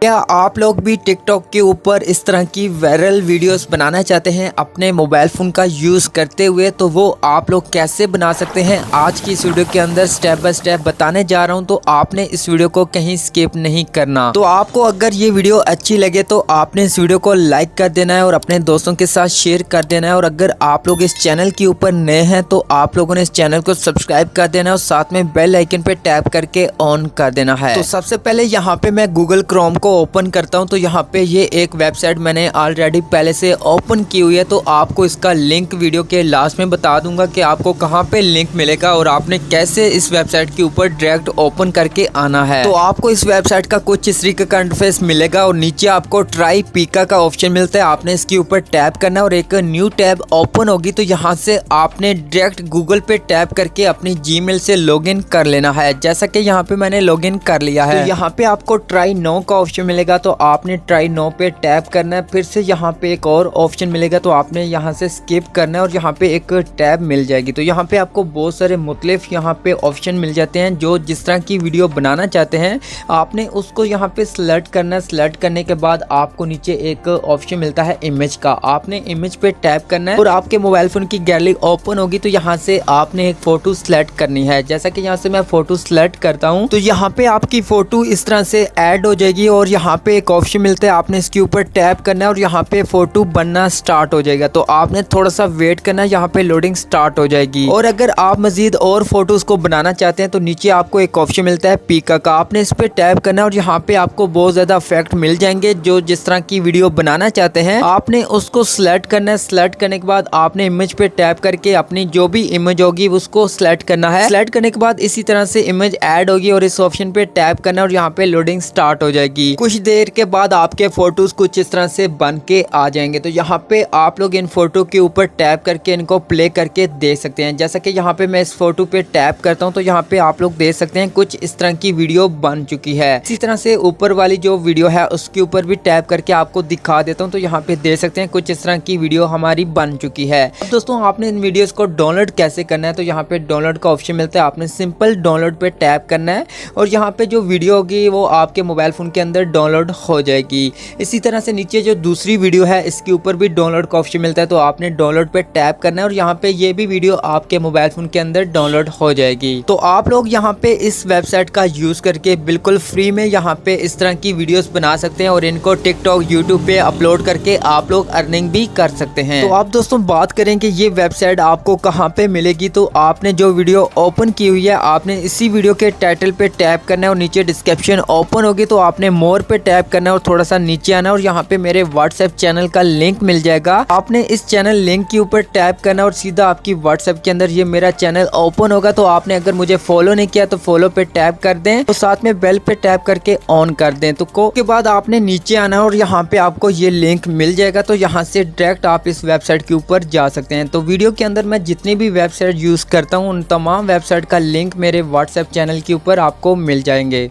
क्या आप लोग भी टिकटॉक के ऊपर इस तरह की वायरल वीडियोस बनाना चाहते हैं अपने मोबाइल फ़ोन का यूज़ करते हुए? तो वो आप लोग कैसे बना सकते हैं आज की इस वीडियो के अंदर स्टेप बाय स्टेप बताने जा रहा हूं। तो आपने इस वीडियो को कहीं स्किप नहीं करना। तो आपको अगर ये वीडियो अच्छी लगे तो आपने इस वीडियो को लाइक कर देना है और अपने दोस्तों के साथ शेयर कर देना है। और अगर आप लोग इस चैनल के ऊपर नए हैं तो आप लोगों ने इस चैनल को सब्सक्राइब कर देना है और साथ में बेल आइकन पे टैप करके ऑन कर देना है। तो सबसे पहले यहाँ पे मैं गूगल क्रोम को ओपन करता हूं। तो यहाँ पे ये एक वेबसाइट मैंने ऑलरेडी पहले से ओपन की हुई है, तो आपको इसका लिंक वीडियो के लास्ट में बता दूंगा कि आपको कहां पे लिंक मिलेगा और आपने कैसे इस वेबसाइट के ऊपर डायरेक्ट ओपन करके आना है। तो आपको इस वेबसाइट का कुछ इस तरीके का इंटरफेस मिलेगा और नीचे आपको ट्राई पीका का ऑप्शन मिलता है। आपने इसके ऊपर टैप करना है और एक न्यू टैब ओपन होगी। तो यहाँ से आपने डायरेक्ट गूगल पे टैप करके अपनी जीमेल से लॉगिन कर लेना है। जैसा कि यहाँ पे मैंने लॉगिन कर लिया है। तो यहाँ पे आपको ट्राई नो का ऑप्शन मिलेगा, तो आपने ट्राई नो पे टैप करना है। फिर से यहाँ पे एक और ऑप्शन मिलेगा, तो आपने यहाँ से स्किप करना है और यहाँ पे एक टैब मिल जाएगी। तो यहाँ पे आपको बहुत सारे मुख्तलिफ यहाँ पे ऑप्शन मिल जाते हैं। जो जिस तरह की वीडियो बनाना चाहते हैं आपने उसको यहाँ पे सिलेक्ट करना है। सिलेक्ट करने के बाद आपको नीचे एक ऑप्शन मिलता है इमेज का। आपने इमेज पे टैप करना है और आपके मोबाइल फोन की गैलरी ओपन होगी। तो यहाँ से आपने एक फोटो सिलेक्ट करनी है। जैसा कि यहाँ से मैं फोटो सिलेक्ट करता हूँ तो यहाँ पे आपकी फोटो इस तरह से ऐड हो जाएगी और यहाँ पे एक ऑप्शन मिलता है। आपने इसके ऊपर टैप करना है और यहाँ पे फोटो बनना स्टार्ट हो जाएगा। तो आपने थोड़ा सा वेट करना है, यहाँ पे लोडिंग स्टार्ट हो जाएगी। और अगर आप मजीद और फोटोज को बनाना चाहते हैं तो नीचे आपको एक ऑप्शन मिलता है पीका का। आपने इस पे टैप करना है और यहाँ पे आपको बहुत ज्यादा इफेक्ट मिल जाएंगे। जो जिस तरह की वीडियो बनाना चाहते हैं आपने उसको सिलेक्ट करना है। सिलेक्ट करने के बाद आपने इमेज पे टैप करके अपनी जो भी इमेज होगी उसको सिलेक्ट करना है। सिलेक्ट करने के बाद इसी तरह से इमेज ऐड होगी और इस ऑप्शन पे टैप करना है और यहाँ पे लोडिंग स्टार्ट हो जाएगी। कुछ देर के बाद आपके फोटोज कुछ इस तरह से बन के आ जाएंगे। तो यहाँ पे आप लोग इन फोटो के ऊपर टैप करके इनको प्ले करके देख सकते हैं। जैसा कि यहाँ पे मैं इस फोटो पे टैप करता हूँ तो यहाँ पे आप लोग देख सकते हैं कुछ इस तरह की वीडियो बन चुकी है। इसी तरह से ऊपर वाली जो वीडियो है उसके ऊपर भी टैप करके आपको दिखा देता हूँ। तो यहाँ पे देख सकते हैं कुछ इस तरह की वीडियो हमारी बन चुकी है। अब दोस्तों आपने इन वीडियोस को डाउनलोड कैसे करना है तो यहाँ पे डाउनलोड का ऑप्शन मिलता है। आपने सिंपल डाउनलोड पे टैप करना है और यहाँ पे जो वीडियो होगी वो आपके मोबाइल फोन के अंदर डाउनलोड हो जाएगी। इसी तरह से नीचे जो दूसरी वीडियो है इसके ऊपर भी डाउनलोड का ऑप्शन मिलता है। तो आपने डाउनलोड पे टैप करना है और यहाँ पे ये भी वीडियो आपके मोबाइल फोन के अंदर डाउनलोड हो जाएगी। तो आप लोग यहाँ पे इस वेबसाइट का यूज करके बिल्कुल फ्री में यहाँ पे इस तरह की वीडियोस बना सकते हैं और इनको टिकटॉक यूट्यूब पे अपलोड करके आप लोग अर्निंग भी कर सकते हैं। तो आप दोस्तों बात करें कि ये वेबसाइट आपको कहाँ पे मिलेगी, तो आपने जो वीडियो ओपन की हुई है आपने इसी वीडियो के टाइटल पे टैप करना है और नीचे डिस्क्रिप्शन ओपन होगी। तो आपने मोर पे टैप करना है और थोड़ा सा नीचे आना और यहाँ पे मेरे व्हाट्सएप चैनल का लिंक मिल जाएगा। आपने इस चैनल लिंक के ऊपर टैप करना और सीधा आपकी व्हाट्सएप के अंदर ये मेरा चैनल ओपन होगा। तो आपने अगर मुझे फॉलो नहीं किया तो फॉलो पे टैप कर दें, तो साथ में बेल पे टैप करके ऑन कर दें। तो के बाद आपने नीचे आना और यहाँ पे आपको ये लिंक मिल जाएगा। तो यहाँ से डायरेक्ट आप इस वेबसाइट के ऊपर जा सकते हैं। तो वीडियो के अंदर मैं जितनी भी वेबसाइट यूज करता हूँ उन तमाम वेबसाइट का लिंक मेरे व्हाट्सएप चैनल के ऊपर आपको मिल जाएंगे।